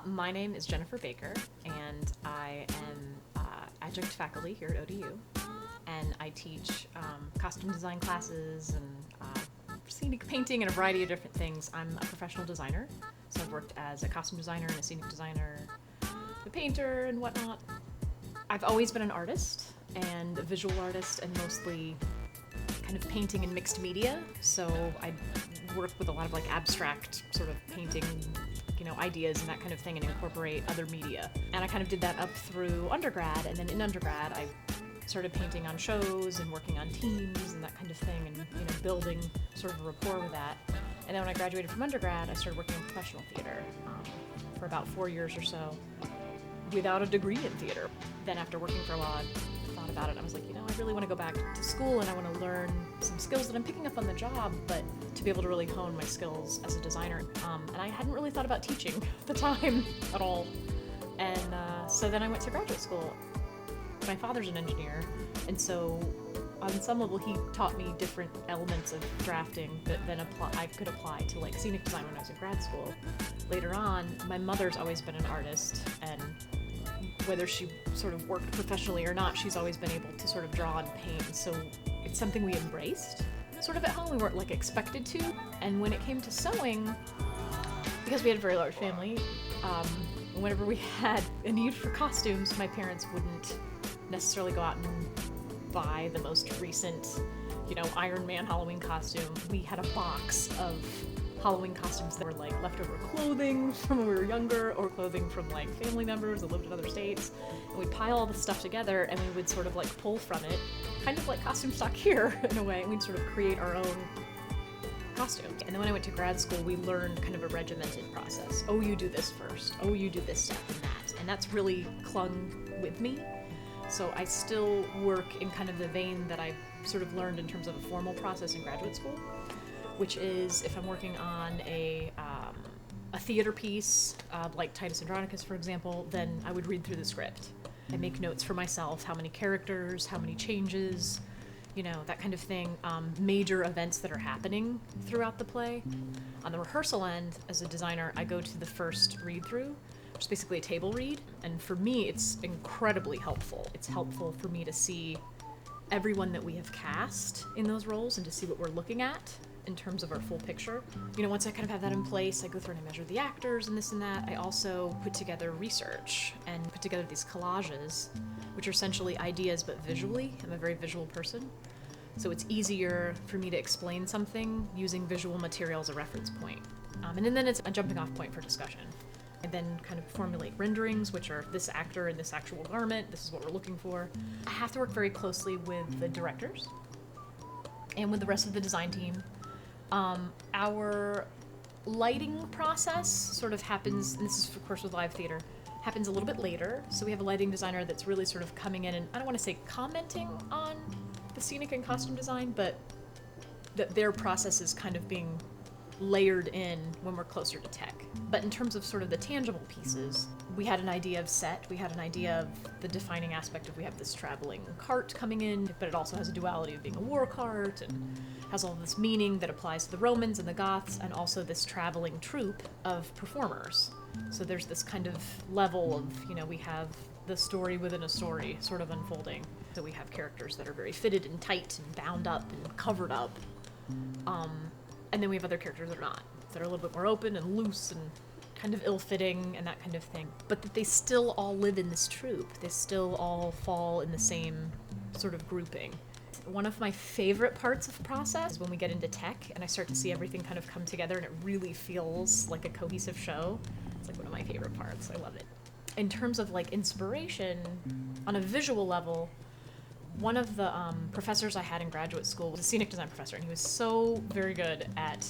My name is Jennifer Baker, and I am adjunct faculty here at ODU, and I teach costume design classes and scenic painting and a variety of different things. I'm a professional designer, so I've worked as a costume designer and a scenic designer, a painter and whatnot. I've always been an artist and a visual artist, and mostly kind of painting in mixed media, so I work with a lot of like abstract sort of painting ideas and that kind of thing, and incorporate other media. And I kind of did that up through undergrad, and then in undergrad I started painting on shows and working on teams and that kind of thing, and building sort of a rapport with that. And then when I graduated from undergrad, I started working in professional theater for about 4 years or so without a degree in theater. Then after working for a while, I thought about it, and I was like, I really want to go back to school, and I want to learn some skills that I'm picking up on the job, but to be able to really hone my skills as a designer. And I hadn't really thought about teaching at the time at all. And so then I went to graduate school. My father's an engineer, and so on some level he taught me different elements of drafting that then I could apply to like scenic design when I was in grad school. Later on, my mother's always been an artist, and whether she sort of worked professionally or not, she's always been able to sort of draw and paint, so it's something we embraced sort of at home. We weren't like expected to. And when it came to sewing, because we had a very large family, whenever we had a need for costumes, my parents wouldn't necessarily go out and buy the most recent, Iron Man Halloween costume. We had a box of Halloween costumes that were like leftover clothing from when we were younger, or clothing from like family members that lived in other states. And we'd pile all the stuff together, and we would sort of like pull from it, kind of like costume stock here in a way, and we'd sort of create our own costumes. And then when I went to grad school, we learned kind of a regimented process. Oh, you do this first. Oh, you do this step and that. And that's really clung with me. So I still work in kind of the vein that I sort of learned in terms of a formal process in graduate school, which is if I'm working on a theater piece, like Titus Andronicus, for example, then I would read through the script. I make notes for myself, how many characters, how many changes, that kind of thing, major events that are happening throughout the play. On the rehearsal end, as a designer, I go to the first read-through, which is basically a table read, and for me, it's incredibly helpful. It's helpful for me to see everyone that we have cast in those roles and to see what we're looking at in terms of our full picture. Once I kind of have that in place, I go through and I measure the actors and this and that. I also put together research and put together these collages, which are essentially ideas but visually. I'm a very visual person, so it's easier for me to explain something using visual material as a reference point. And then it's a jumping off point for discussion. I then kind of formulate renderings, which are this actor in this actual garment, this is what we're looking for. I have to work very closely with the directors and with the rest of the design team. Our lighting process sort of happens, and this is of course with live theater, happens a little bit later. So we have a lighting designer that's really sort of coming in and, I don't want to say commenting on the scenic and costume design, but that their process is kind of being layered in when we're closer to tech. But in terms of sort of the tangible pieces, we had an idea of set, we had an idea of the defining aspect of we have this traveling cart coming in, but it also has a duality of being a war cart and has all this meaning that applies to the Romans and the Goths, and also this traveling troupe of performers. So there's this kind of level of, we have the story within a story sort of unfolding. So we have characters that are very fitted and tight and bound up and covered up. And then we have other characters that are not, that are a little bit more open and loose and kind of ill-fitting and that kind of thing. But that they still all live in this troupe. They still all fall in the same sort of grouping. One of my favorite parts of the process is when we get into tech and I start to see everything kind of come together and it really feels like a cohesive show. It's like one of my favorite parts. I love it. In terms of like inspiration, on a visual level, one of the professors I had in graduate school was a scenic design professor, and he was so very good at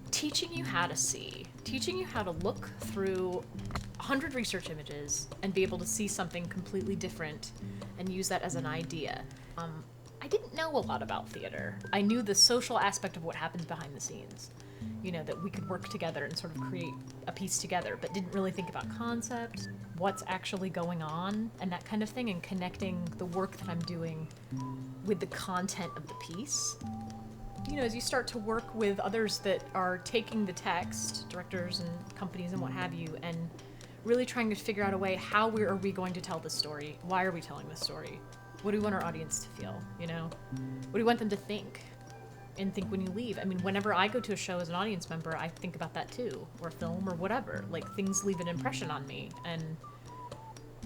teaching you how to see, teaching you how to look through 100 research images and be able to see something completely different and use that as an idea. I didn't know a lot about theater. I knew the social aspect of what happens behind the scenes, that we could work together and sort of create a piece together, but didn't really think about concept, what's actually going on, and that kind of thing, and connecting the work that I'm doing with the content of the piece. as you start to work with others that are taking the text, directors and companies and what have you, and really trying to figure out a way, how are we going to tell this story? Why are we telling this story? What do we want our audience to feel, What do we want them to think? And think when you leave. I mean, whenever I go to a show as an audience member, I think about that too, or a film or whatever. Like, things leave an impression on me, and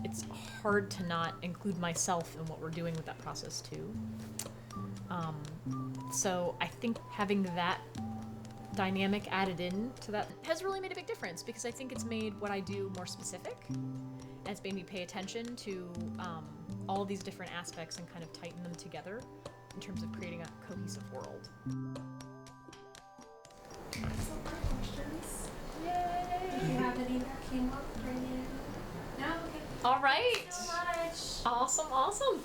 it's hard to not include myself in what we're doing with that process too. So I think having that dynamic added in to that has really made a big difference, because I think it's made what I do more specific, and it's made me pay attention to all these different aspects and kind of tighten them together in terms of creating a cohesive world. Some more questions? Yay! Do you have any that came up right now? No? Okay. All right. Thank you so much. Awesome.